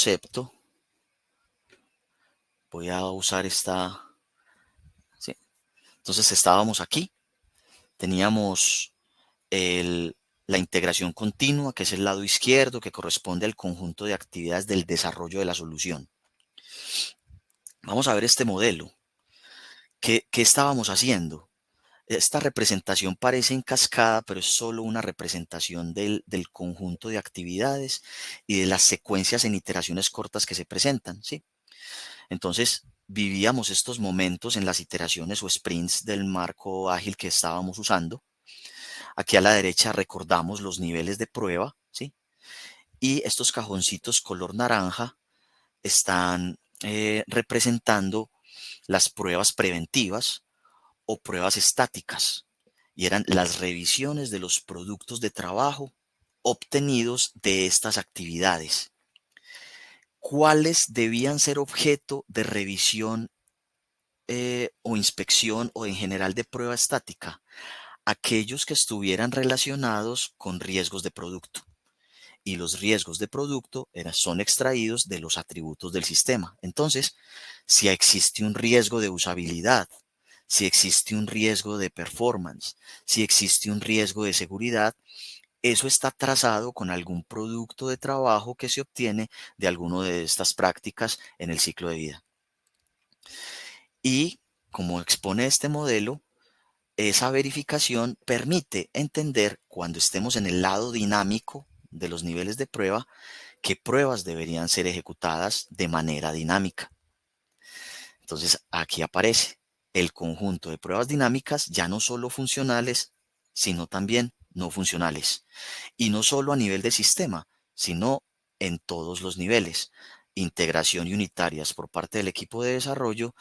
concepto. Voy a usar esta. ¿Sí? Entonces estábamos aquí, teníamos la integración continua, que es el lado izquierdo, que corresponde al conjunto de actividades del desarrollo de la solución. Vamos a ver este modelo. ¿Qué estábamos haciendo? Esta representación parece en cascada, pero es solo una representación del conjunto de actividades y de las secuencias en iteraciones cortas que se presentan, ¿sí? Entonces, vivíamos estos momentos en las iteraciones o sprints del marco ágil que estábamos usando. Aquí a la derecha recordamos los niveles de prueba, ¿sí? Y estos cajoncitos color naranja están representando las pruebas preventivas o pruebas estáticas, y eran las revisiones de los productos de trabajo obtenidos de estas actividades. ¿Cuáles debían ser objeto de revisión o inspección o en general de prueba estática? Aquellos que estuvieran relacionados con riesgos de producto. Y los riesgos de producto son extraídos de los atributos del sistema. Entonces, si existe un riesgo de usabilidad, si existe un riesgo de performance, si existe un riesgo de seguridad, eso está trazado con algún producto de trabajo que se obtiene de alguna de estas prácticas en el ciclo de vida. Y como expone este modelo, esa verificación permite entender, cuando estemos en el lado dinámico de los niveles de prueba, qué pruebas deberían ser ejecutadas de manera dinámica. Entonces, aquí aparece el conjunto de pruebas dinámicas, ya no solo funcionales, sino también no funcionales. Y no solo a nivel de sistema, sino en todos los niveles. Integración y unitarias por parte del equipo de desarrollo,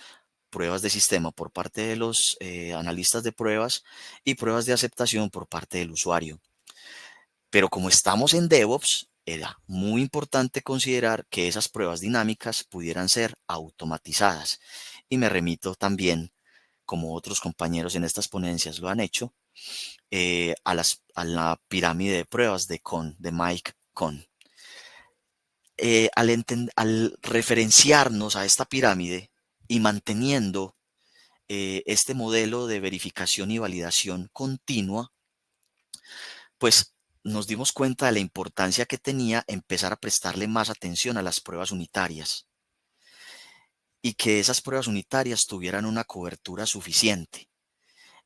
pruebas de sistema por parte de los analistas de pruebas y pruebas de aceptación por parte del usuario. Pero como estamos en DevOps, era muy importante considerar que esas pruebas dinámicas pudieran ser automatizadas. Y me remito también, como otros compañeros en estas ponencias lo han hecho, a la pirámide de pruebas de Mike Cohn. Al referenciarnos a esta pirámide y manteniendo este modelo de verificación y validación continua, pues nos dimos cuenta de la importancia que tenía empezar a prestarle más atención a las pruebas unitarias y que esas pruebas unitarias tuvieran una cobertura suficiente.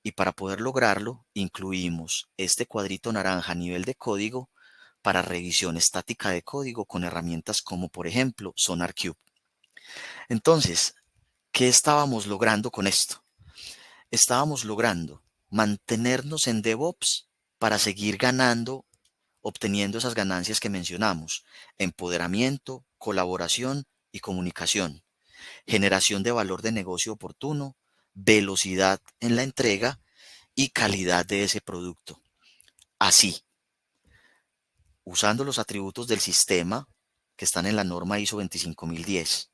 Y para poder lograrlo, incluimos este cuadrito naranja a nivel de código para revisión estática de código con herramientas como, por ejemplo, SonarQube. Entonces, ¿qué estábamos logrando con esto? Estábamos logrando mantenernos en DevOps para seguir ganando, obteniendo esas ganancias que mencionamos: empoderamiento, colaboración y comunicación, generación de valor de negocio oportuno, velocidad en la entrega y calidad de ese producto. Así, usando los atributos del sistema que están en la norma ISO 25010,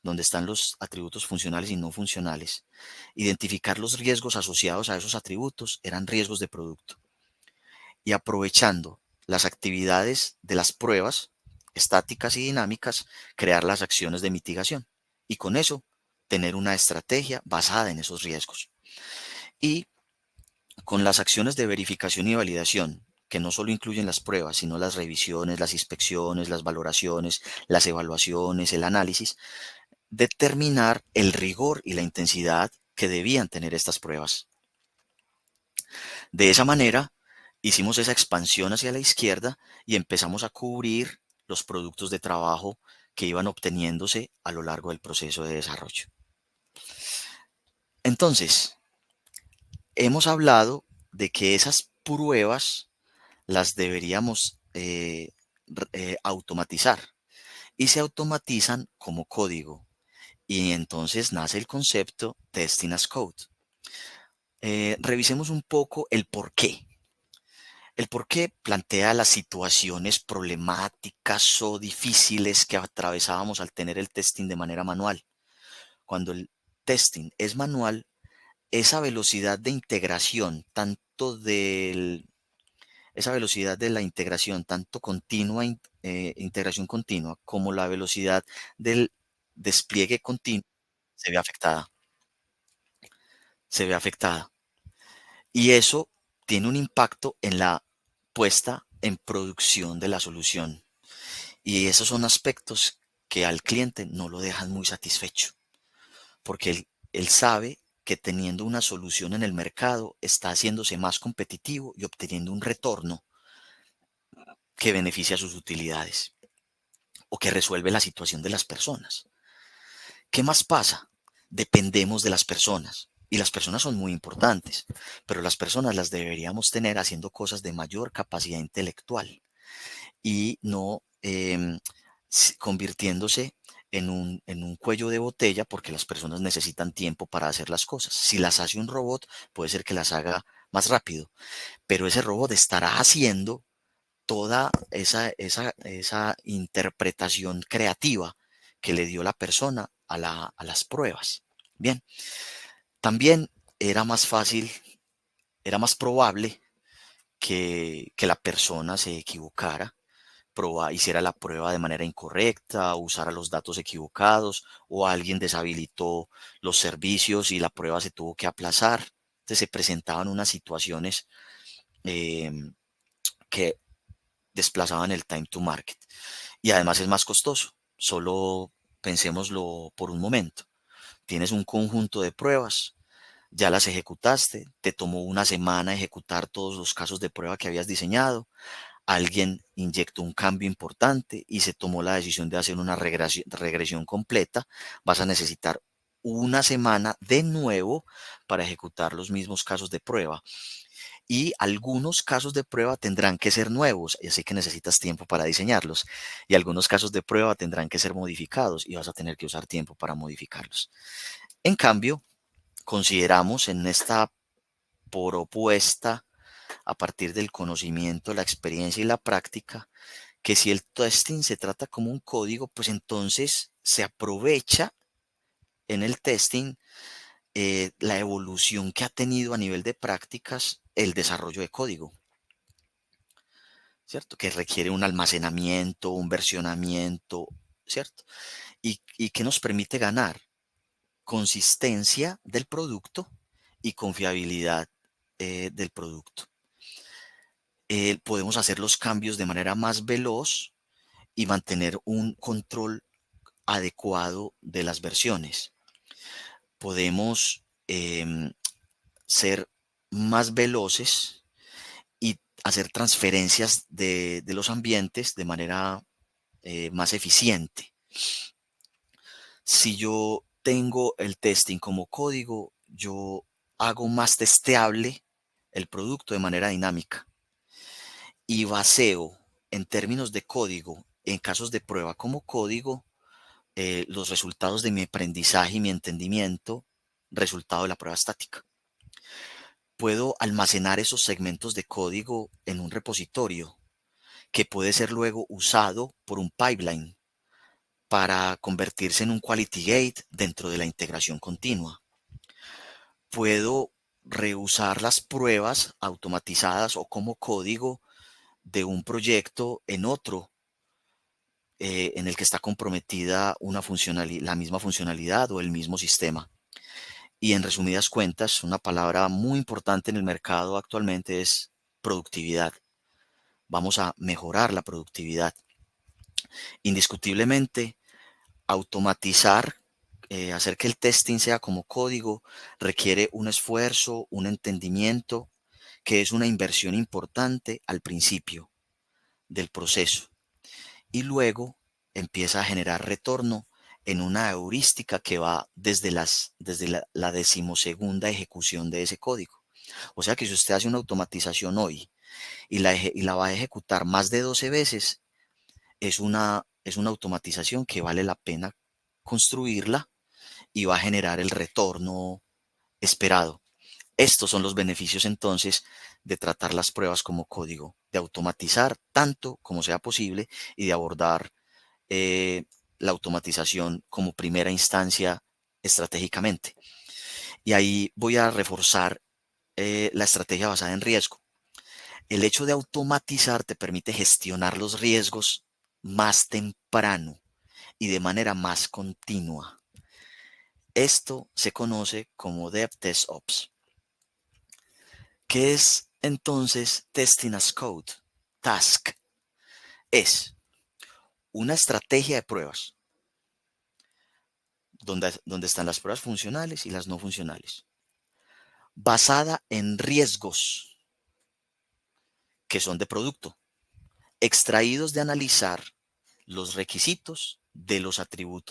donde están los atributos funcionales y no funcionales, identificar los riesgos asociados a esos atributos eran riesgos de producto. Y aprovechando las actividades de las pruebas estáticas y dinámicas, crear las acciones de mitigación. Y con eso, tener una estrategia basada en esos riesgos. Y con las acciones de verificación y validación, que no solo incluyen las pruebas, sino las revisiones, las inspecciones, las valoraciones, las evaluaciones, el análisis, determinar el rigor y la intensidad que debían tener estas pruebas. De esa manera, hicimos esa expansión hacia la izquierda y empezamos a cubrir los productos de trabajo que iban obteniéndose a lo largo del proceso de desarrollo. Entonces, hemos hablado de que esas pruebas las deberíamos automatizar, y se automatizan como código. Y entonces nace el concepto Testing as Code. Revisemos un poco el por qué. El por qué plantea las situaciones problemáticas o difíciles que atravesábamos al tener el testing de manera manual. Cuando el testing es manual, esa velocidad de integración, esa velocidad de la integración, tanto continua integración continua como la velocidad del despliegue continuo se ve afectada, se ve afectada. Y eso tiene un impacto en la puesta en producción de la solución. Y esos son aspectos que al cliente no lo dejan muy satisfecho, porque él sabe que teniendo una solución en el mercado está haciéndose más competitivo y obteniendo un retorno que beneficia sus utilidades o que resuelve la situación de las personas. ¿Qué más pasa? Dependemos de las personas. Y las personas son muy importantes, pero las personas las deberíamos tener haciendo cosas de mayor capacidad intelectual y no convirtiéndose en un cuello de botella porque las personas necesitan tiempo para hacer las cosas. Si las hace un robot, puede ser que las haga más rápido, pero ese robot estará haciendo toda esa interpretación creativa que le dio la persona a las pruebas. Bien, también era más fácil, era más probable que la persona se equivocara, hiciera la prueba de manera incorrecta, usara los datos equivocados o alguien deshabilitó los servicios y la prueba se tuvo que aplazar. Entonces se presentaban unas situaciones eh, que desplazaban el time to market. Y además es más costoso. Solo pensémoslo por un momento. Tienes un conjunto de pruebas, ya las ejecutaste, te tomó una semana ejecutar todos los casos de prueba que habías diseñado, alguien inyectó un cambio importante y se tomó la decisión de hacer una regresión completa, vas a necesitar una semana de nuevo para ejecutar los mismos casos de prueba. Y algunos casos de prueba tendrán que ser nuevos, y así que necesitas tiempo para diseñarlos. Y algunos casos de prueba tendrán que ser modificados y vas a tener que usar tiempo para modificarlos. En cambio, consideramos en esta propuesta, a partir del conocimiento, la experiencia y la práctica, que si el testing se trata como un código, pues entonces se aprovecha en el testing la evolución que ha tenido a nivel de prácticas el desarrollo de código. ¿Cierto? Que requiere un almacenamiento, un versionamiento, ¿cierto? Y que nos permite ganar consistencia del producto y confiabilidad del producto. Podemos hacer los cambios de manera más veloz y mantener un control adecuado de las versiones. Podemos ser más veloces y hacer transferencias de los ambientes de manera más eficiente. Si yo tengo el testing como código, yo hago más testeable el producto de manera dinámica y baseo en términos de código, en casos de prueba como código, los resultados de mi aprendizaje y mi entendimiento, resultado de la prueba estática. Puedo almacenar esos segmentos de código en un repositorio que puede ser luego usado por un pipeline para convertirse en un quality gate dentro de la integración continua. Puedo reusar las pruebas automatizadas o como código de un proyecto en otro en el que está comprometida la misma funcionalidad o el mismo sistema. Y en resumidas cuentas, una palabra muy importante en el mercado actualmente es productividad. Vamos a mejorar la productividad. Indiscutiblemente, automatizar, hacer que el testing sea como código, requiere un esfuerzo, un entendimiento, que es una inversión importante al principio del proceso. Y luego empieza a generar retorno en una heurística que va desde la decimosegunda ejecución de ese código. O sea que si usted hace una automatización hoy y la va a ejecutar más de 12 veces, es una automatización que vale la pena construirla y va a generar el retorno esperado. Estos son los beneficios entonces de tratar las pruebas como código, de automatizar tanto como sea posible y de abordar eh, la automatización como primera instancia estratégicamente. Y ahí voy a reforzar la estrategia basada en riesgo. El hecho de automatizar te permite gestionar los riesgos más temprano y de manera más continua. Esto se conoce como DevTestOps. ¿Qué es entonces Testing as Code? Task es una estrategia de pruebas donde están las pruebas funcionales y las no funcionales, basada en riesgos que son de producto, extraídos de analizar los requisitos de los atributos